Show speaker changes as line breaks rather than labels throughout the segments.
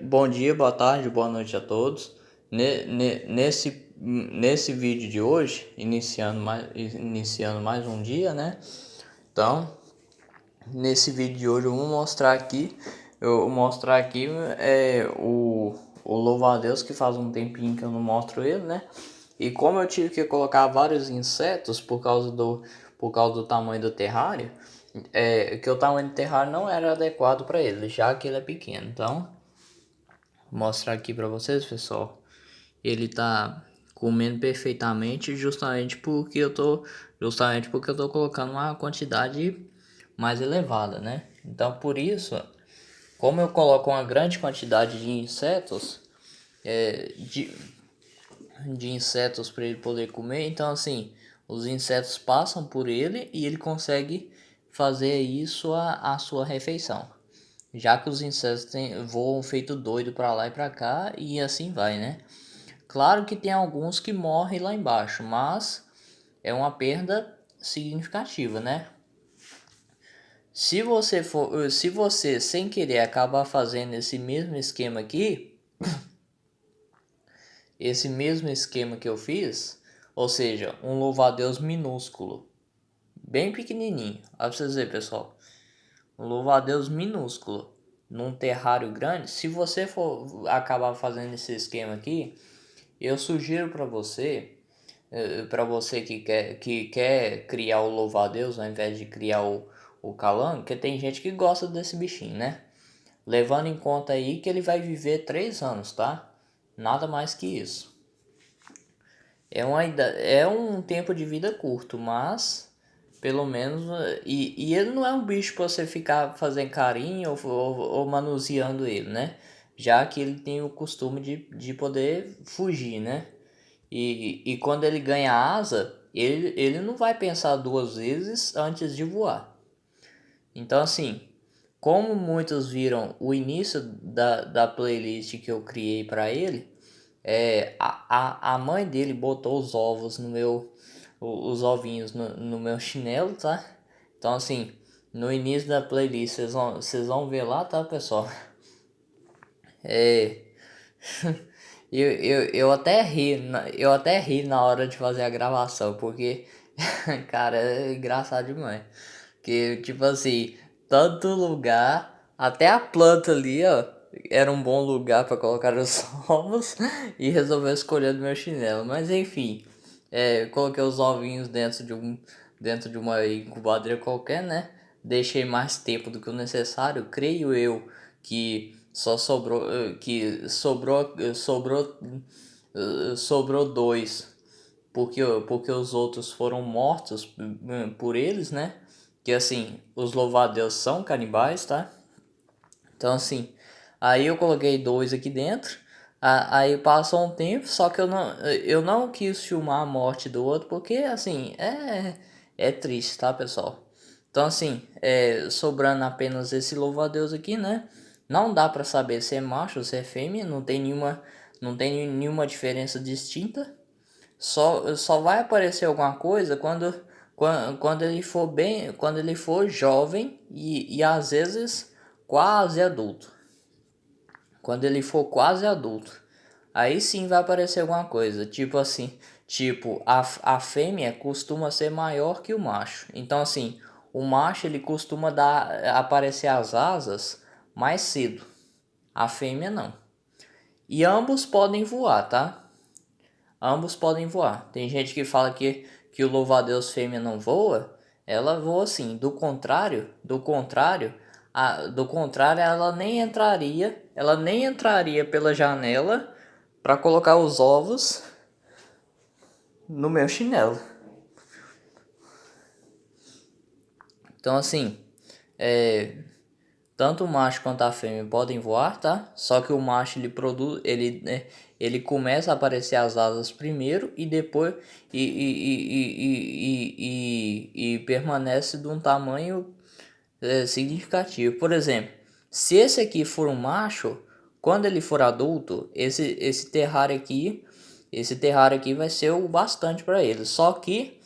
bom dia, boa tarde, boa noite a todos. Nesse vídeo de hoje, iniciando mais um dia, né? Então, nesse vídeo de hoje eu vou mostrar aqui o louva-a-Deus, que faz um tempinho que eu não mostro ele, né? E como eu tive que colocar vários insetos por causa do tamanho do terrário, que o tamanho do terrário não era adequado para ele, já que ele é pequeno. Então, vou mostrar aqui para vocês, pessoal. Ele tá comendo perfeitamente, justamente porque eu tô colocando uma quantidade mais elevada, né? Então, por isso, como eu coloco uma grande quantidade de insetos, é, de, de insetos para ele poder comer, então assim, os insetos passam por ele e ele consegue fazer isso a sua refeição. Já que os insetos voam feito doido para lá e para cá e assim vai, né? Claro que tem alguns que morrem lá embaixo, mas é uma perda significativa, né? Se você sem querer acabar fazendo esse mesmo esquema que eu fiz, ou seja, um louva-a-Deus minúsculo, bem pequenininho. Olha pra vocês verem, pessoal, um louva-a-Deus minúsculo num terrário grande. Se você for acabar fazendo esse esquema aqui, eu sugiro para você que quer criar o louva-a-Deus ao invés de criar o calango, que tem gente que gosta desse bichinho, né? Levando em conta aí que ele vai viver 3 anos, tá? Nada mais que isso. É um tempo de vida curto, mas pelo menos. E ele não é um bicho para você ficar fazendo carinho ou manuseando ele, né? Já que ele tem o costume de poder fugir, né? E quando ele ganha asa, ele não vai pensar duas vezes antes de voar. Então, assim, como muitos viram o início da playlist que eu criei para ele, a mãe dele botou os ovinhos no meu chinelo, tá? Então, assim, no início da playlist vocês vão ver lá, tá, pessoal? É. Eu até ri na hora de fazer a gravação, porque, cara, é engraçado demais. Que, tipo assim, tanto lugar, até a planta ali, ó, era um bom lugar para colocar os ovos e resolveu escolher do meu chinelo. Mas enfim, coloquei os ovinhos dentro de uma incubadeira qualquer, né? Deixei mais tempo do que o necessário, creio eu que só sobrou, sobrou dois, porque os outros foram mortos por eles, né? Que assim, os louva-a-Deus são canibais, tá? Então assim, aí eu coloquei dois aqui dentro. Aí passou um tempo, só que eu não quis filmar a morte do outro, porque assim, é triste, tá, pessoal? Então assim, sobrando apenas esse louva-a-Deus aqui, né? Não dá pra saber se é macho ou se é fêmea, não tem nenhuma diferença distinta. Só vai aparecer alguma coisa quando ele for jovem e às vezes quase adulto. Quando ele for quase adulto, aí sim vai aparecer alguma coisa. Tipo assim, a fêmea costuma ser maior que o macho. Então assim, o macho ele costuma aparecer as asas mais cedo. A fêmea não. E ambos podem voar, tá? Ambos podem voar. Tem gente que fala que o louva-a-Deus fêmea não voa. Ela voa sim. Do contrário, ela nem entraria pela janela para colocar os ovos no meu chinelo. Então assim, tanto o macho quanto a fêmea podem voar, tá? Só que o macho ele começa a aparecer as asas primeiro e depois e permanece de um tamanho significativo. Por exemplo, se esse aqui for um macho, quando ele for adulto, esse terrário aqui vai ser o bastante para ele. Só que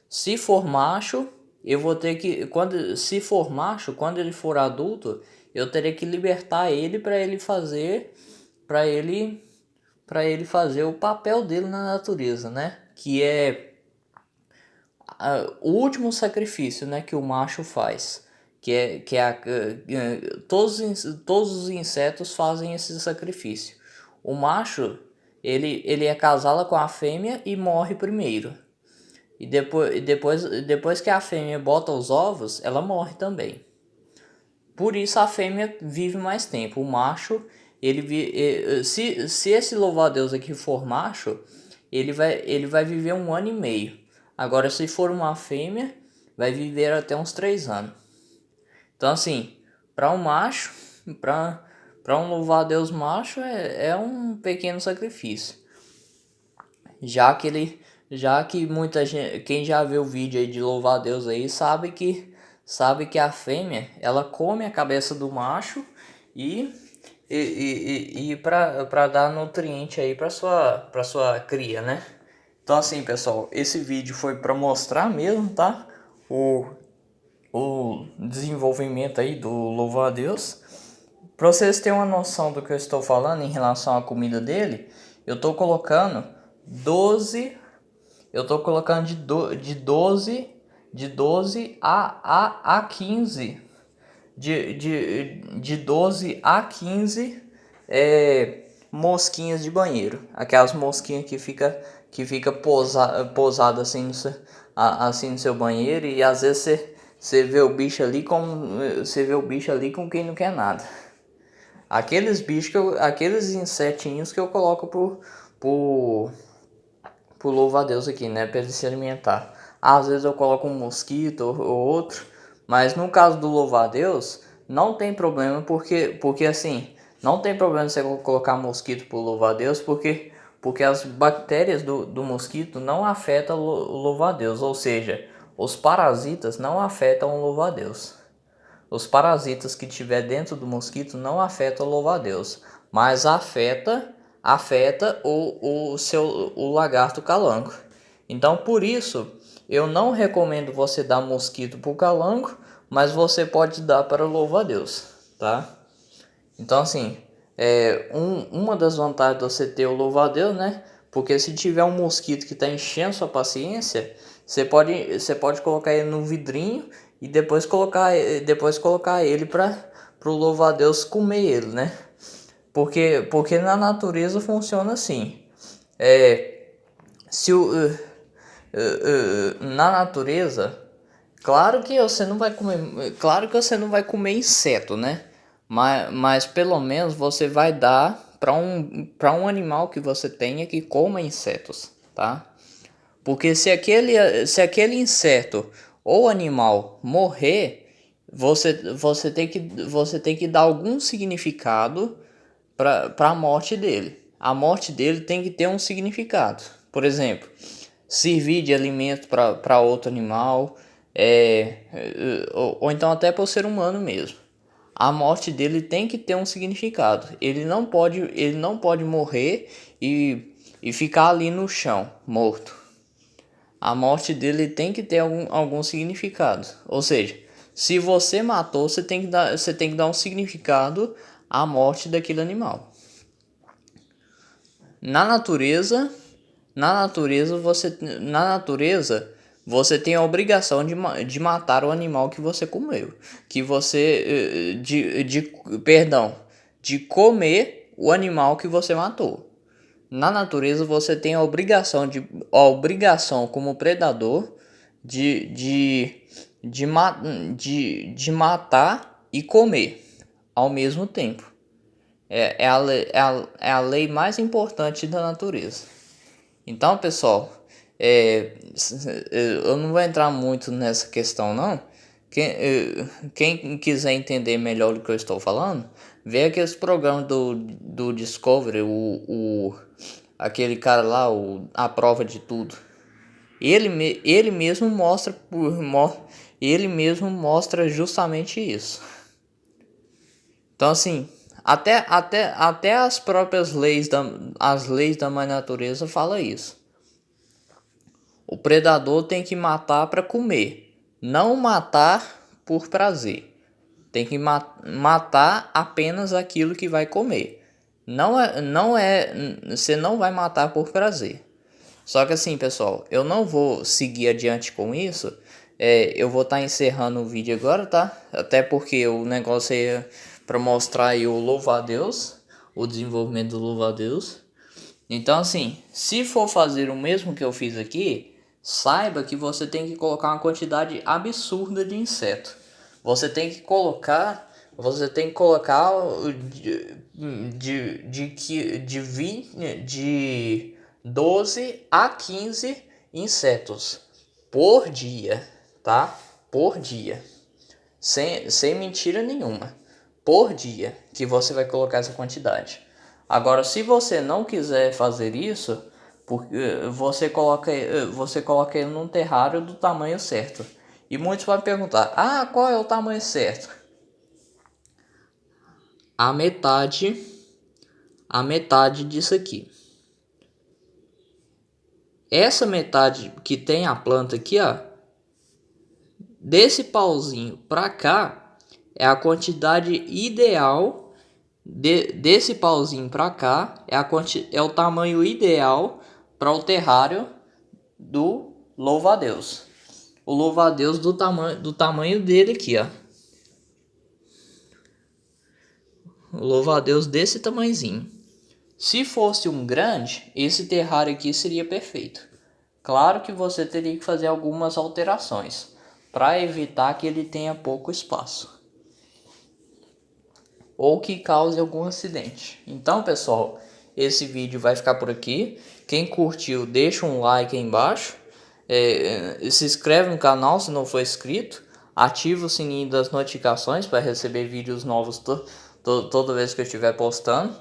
se for macho, eu vou ter que, se for macho, quando ele for adulto, eu teria que libertar ele para ele fazer o papel dele na natureza, né? Que é o último sacrifício, né, que o macho faz, todos os insetos fazem esse sacrifício. O macho, ele acasala com a fêmea e morre primeiro. E depois que a fêmea bota os ovos, ela morre também. Por isso a fêmea vive mais tempo. O macho, se esse louva-a-Deus aqui for macho, ele vai viver 1 ano e meio. Agora, se for uma fêmea, vai viver até uns 3 anos. Então, assim, para um macho, para um louva-a-Deus macho, é um pequeno sacrifício. Já que muita gente, quem já viu o vídeo aí de louva-a-Deus aí, sabe que a fêmea, ela come a cabeça do macho e para dar nutriente aí para sua cria, né? Então, assim, pessoal, esse vídeo foi para mostrar mesmo, tá? O desenvolvimento aí do louva-a-Deus. Para vocês terem uma noção do que eu estou falando em relação à comida dele, eu tô colocando 12. Eu tô colocando de 12 a 15. De 12 a 15 mosquinhas de banheiro. Aquelas mosquinhas que fica pousada assim no seu banheiro, e às vezes você vê o bicho ali com quem não quer nada. Aqueles aqueles insetinhos que eu coloco pro louva-a-Deus aqui, né, para ele se alimentar. Às vezes eu coloco um mosquito ou outro, mas no caso do louva-a-Deus não tem problema, porque assim, não tem problema você colocar mosquito pro louva-a-Deus, porque as bactérias do mosquito não afetam o louva-a-Deus, ou seja, os parasitas não afetam o louva-a-Deus. Os parasitas que tiver dentro do mosquito não afetam o louva-a-Deus, mas afeta o lagarto calango. Então, por isso, eu não recomendo você dar mosquito para o calango, mas você pode dar para o louva-a-Deus, tá? Então, assim, uma das vantagens de você ter o louva-a-Deus, né? Porque se tiver um mosquito que está enchendo sua paciência, você pode colocar ele num vidrinho e depois colocar ele para o louva-a-Deus comer ele, né? Porque na natureza funciona assim. Se o, Na natureza, claro que você não vai comer inseto, né? Mas pelo menos você vai dar para um animal que você tenha que coma insetos, tá? Porque se aquele inseto ou animal morrer, você tem que dar algum significado para a morte dele. A morte dele tem que ter um significado. Por exemplo, servir de alimento para outro animal, ou então até para o ser humano mesmo. A morte dele tem que ter um significado. Ele não pode morrer e ficar ali no chão, morto. A morte dele tem que ter algum significado. Ou seja, se você matou, você tem que dar um significado à morte daquele animal. Na natureza você tem a obrigação de matar o animal que você comeu, de comer o animal que você matou. Na natureza você tem a obrigação como predador de matar e comer ao mesmo tempo. É a lei mais importante da natureza. Então, pessoal, eu não vou entrar muito nessa questão, não. Quem quiser entender melhor do que eu estou falando, vê aqueles programas do Discovery, aquele cara lá, A Prova de Tudo. Ele mesmo mostra justamente isso. Então, assim, até as próprias leis da mãe natureza fala isso. O predador tem que matar para comer, não matar por prazer. Tem que matar apenas aquilo que vai comer. Você não vai matar por prazer. Só que assim, pessoal, eu não vou seguir adiante com isso. Eu vou estar encerrando o vídeo agora, tá? Até porque o negócio é para mostrar aí o louva-a-Deus, o desenvolvimento do louva-a-Deus. Então assim, se for fazer o mesmo que eu fiz aqui, saiba que você tem que colocar uma quantidade absurda de inseto. Você tem que colocar de 12 a 15 insetos por dia, tá? Por dia. Sem mentira nenhuma. Por dia que você vai colocar essa quantidade. Agora, se você não quiser fazer isso, você coloca ele num terrário do tamanho certo. E muitos vão perguntar: qual é o tamanho certo? A metade disso aqui. Essa metade que tem a planta aqui, ó, desse pauzinho pra cá é a quantidade ideal. Desse pauzinho pra cá é o tamanho ideal para o terrário do louva-a-Deus. O louva-a-Deus do tamanho dele aqui, ó. O louva-a-Deus desse tamanhozinho. Se fosse um grande, esse terrário aqui seria perfeito. Claro que você teria que fazer algumas alterações para evitar que ele tenha pouco espaço ou que cause algum acidente. Então, pessoal, esse vídeo vai ficar por aqui. Quem curtiu, deixa um like aí embaixo. Se inscreve no canal se não for inscrito. Ativa o sininho das notificações para receber vídeos novos toda vez que eu estiver postando.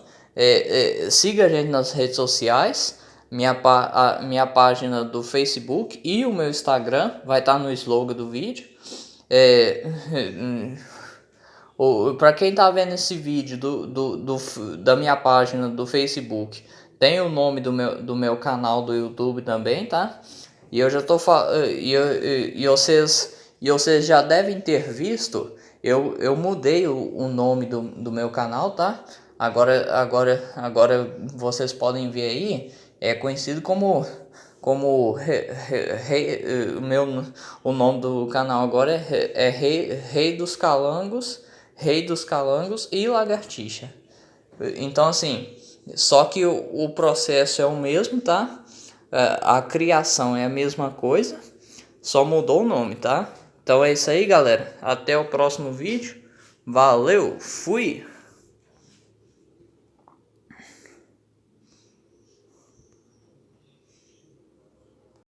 Siga a gente nas redes sociais. Minha página do Facebook e o meu Instagram vai estar no slogan do vídeo. Para quem tá vendo esse vídeo da minha página do Facebook, tem o nome do meu canal do YouTube também, tá? E eu já tô e vocês já devem ter visto, eu mudei o nome do meu canal, tá? Agora vocês podem ver aí, é conhecido como o nome do canal agora é Rei dos Calangos. Rei dos Calangos e Lagartixa. Então assim, só que o processo é o mesmo, tá? A criação é a mesma coisa, só mudou o nome, tá? Então é isso aí, galera. Até o próximo vídeo. Valeu, fui!